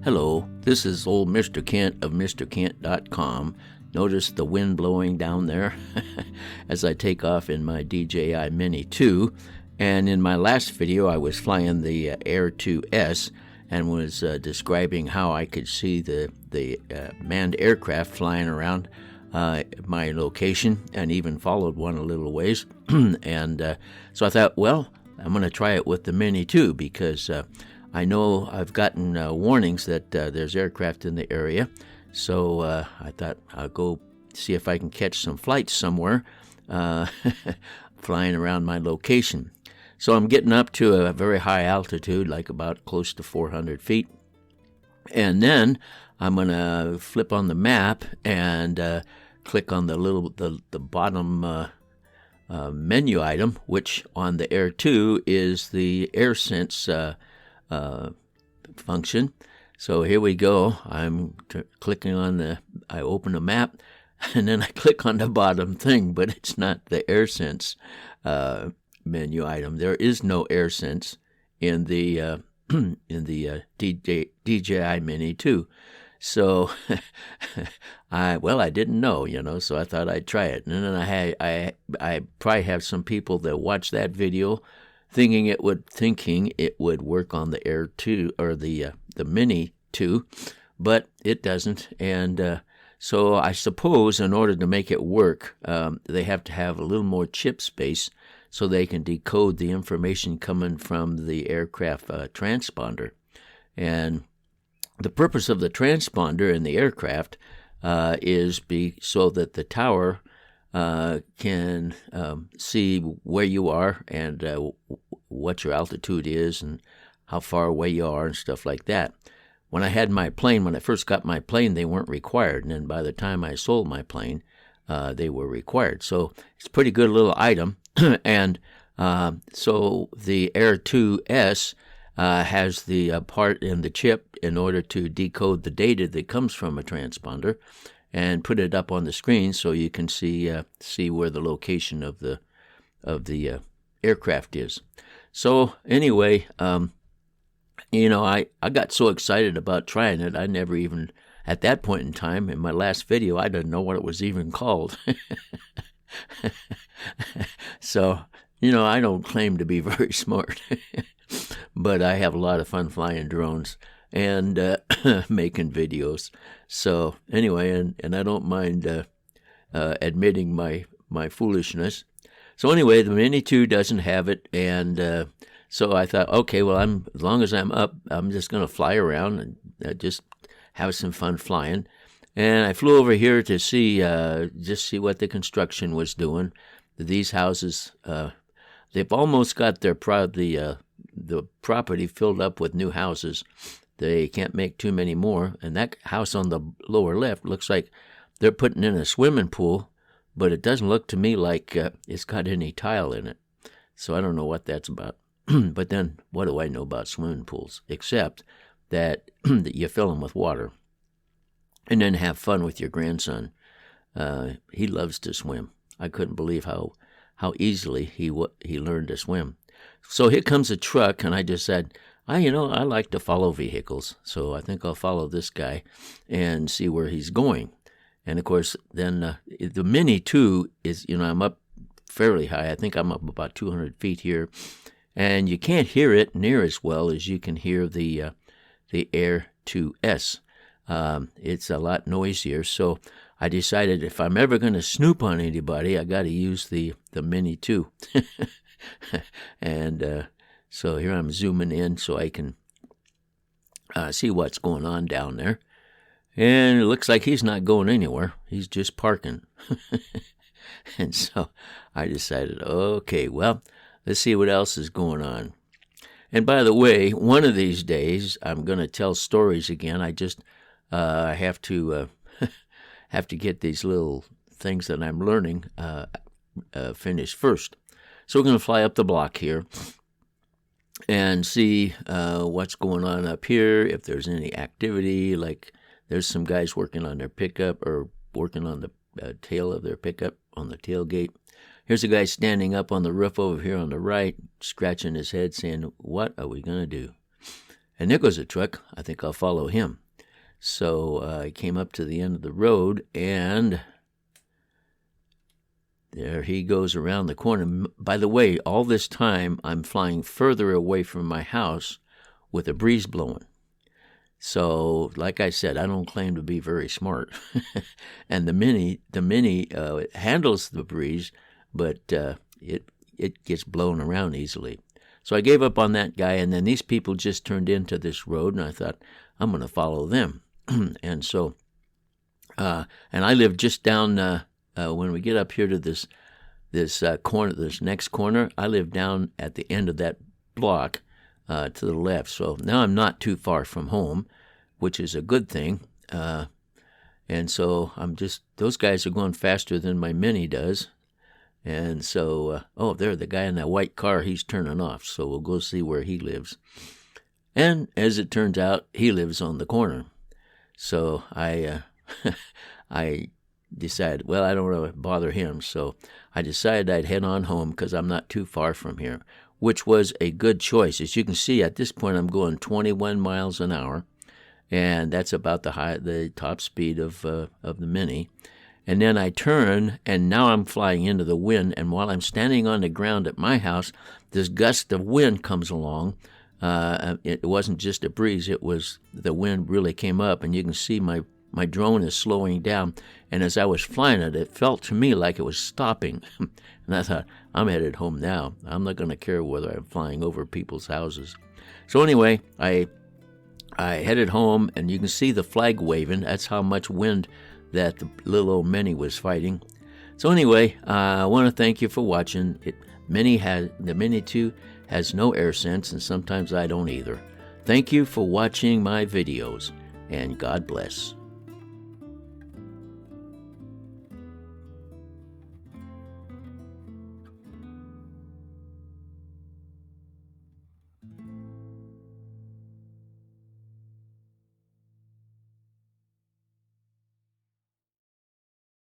Hello, this is old Mr. Kent of MrKent.com. Notice the wind blowing down there as I take off in my DJI Mini 2. And in my last video, I was flying the Air 2S and was describing how I could see the manned aircraft flying around my location, and even followed one a little ways. And so I thought, well, I'm going to try it with the Mini 2 because I know I've gotten warnings that there's aircraft in the area. So I thought I'll go see if I can catch some flights somewhere flying around my location. So I'm getting up to a very high altitude, like about close to 400 feet. And then I'm going to flip on the map and click on the bottom menu item, which on the Air 2 is the Airsense function. So here we go. I'm clicking on I open the map, and then I click on the bottom thing, but it's not the Airsense menu item. There is no Airsense in the DJI Mini 2. So I didn't know, so I thought I'd try it. And then I probably have some people that watch that video thinking it would work on the Air 2 or the Mini 2, but it doesn't. And so I suppose in order to make it work, they have to have a little more chip space so they can decode the information coming from the aircraft transponder. And the purpose of the transponder in the aircraft is so that the tower can see where you are and what your altitude is and how far away you are and stuff like that. When I first got my plane, they weren't required, and then by the time I sold my plane, they were required. So it's a pretty good little item. And so the Air 2S has the part in the chip in order to decode the data that comes from a transponder and put it up on the screen so you can see where the location of the aircraft is. So anyway, I got so excited about trying it, I never even, at that point in time, in my last video, I didn't know what it was even called. So, I don't claim to be very smart, but I have a lot of fun flying drones and making videos. So anyway, and I don't mind admitting my foolishness. So anyway, the Mini 2 doesn't have it, and so I thought, okay, well, as long as I'm up, I'm just going to fly around and just have some fun flying. And I flew over here to see what the construction was doing. These houses, they've almost got the property filled up with new houses. They can't make too many more. And that house on the lower left looks like they're putting in a swimming pool, but it doesn't look to me like it's got any tile in it. So I don't know what that's about. But then what do I know about swimming pools, except that you fill them with water and then have fun with your grandson. He loves to swim. I couldn't believe how easily he learned to swim. So here comes a truck, and I just said, I like to follow vehicles, so I think I'll follow this guy and see where he's going. And of course, then the Mini 2 is, I'm up fairly high. I think I'm up about 200 feet here, and you can't hear it near as well as you can hear the Air 2S. It's a lot noisier, so I decided if I'm ever going to snoop on anybody, I got to use the Mini 2. And so here I'm zooming in so I can see what's going on down there. And it looks like he's not going anywhere. He's just parking. And so I decided, okay, well, let's see what else is going on. And by the way, one of these days, I'm going to tell stories again. I just have to get these little things that I'm learning finished first. So we're going to fly up the block here and see what's going on up here, if there's any activity, like there's some guys working on their pickup or working on the tail of their pickup on the tailgate. Here's a guy standing up on the roof over here on the right, scratching his head saying, what are we going to do? And there goes a truck. I think I'll follow him. So I came up to the end of the road, and there he goes around the corner. By the way, all this time I'm flying further away from my house with a breeze blowing. So, like I said, I don't claim to be very smart. And the Mini handles the breeze, but it gets blown around easily. So I gave up on that guy, and then these people just turned into this road, and I thought, I'm going to follow them. And so, and I live just down, when we get up here to this corner, this next corner, I live down at the end of that block to the left. So now I'm not too far from home, which is a good thing. And so those guys are going faster than my Mini does. And so, there, the guy in that white car, he's turning off. So we'll go see where he lives. And as it turns out, he lives on the corner. So I decided, well, I don't want to bother him. So I decided I'd head on home because I'm not too far from here, which was a good choice. As you can see, at this point, I'm going 21 miles an hour. And that's about the top speed of the Mini. And then I turn, and now I'm flying into the wind. And while I'm standing on the ground at my house, this gust of wind comes along. It wasn't just a breeze. It was the wind really came up. And you can see my drone is slowing down. And as I was flying it, it felt to me like it was stopping. And I thought, I'm headed home now. I'm not going to care whether I'm flying over people's houses. So anyway, I headed home, and you can see the flag waving. That's how much wind that the little old Mini was fighting. So anyway, I want to thank you for watching. The Mini 2 has no Airsense, and sometimes I don't either. Thank you for watching my videos, and God bless.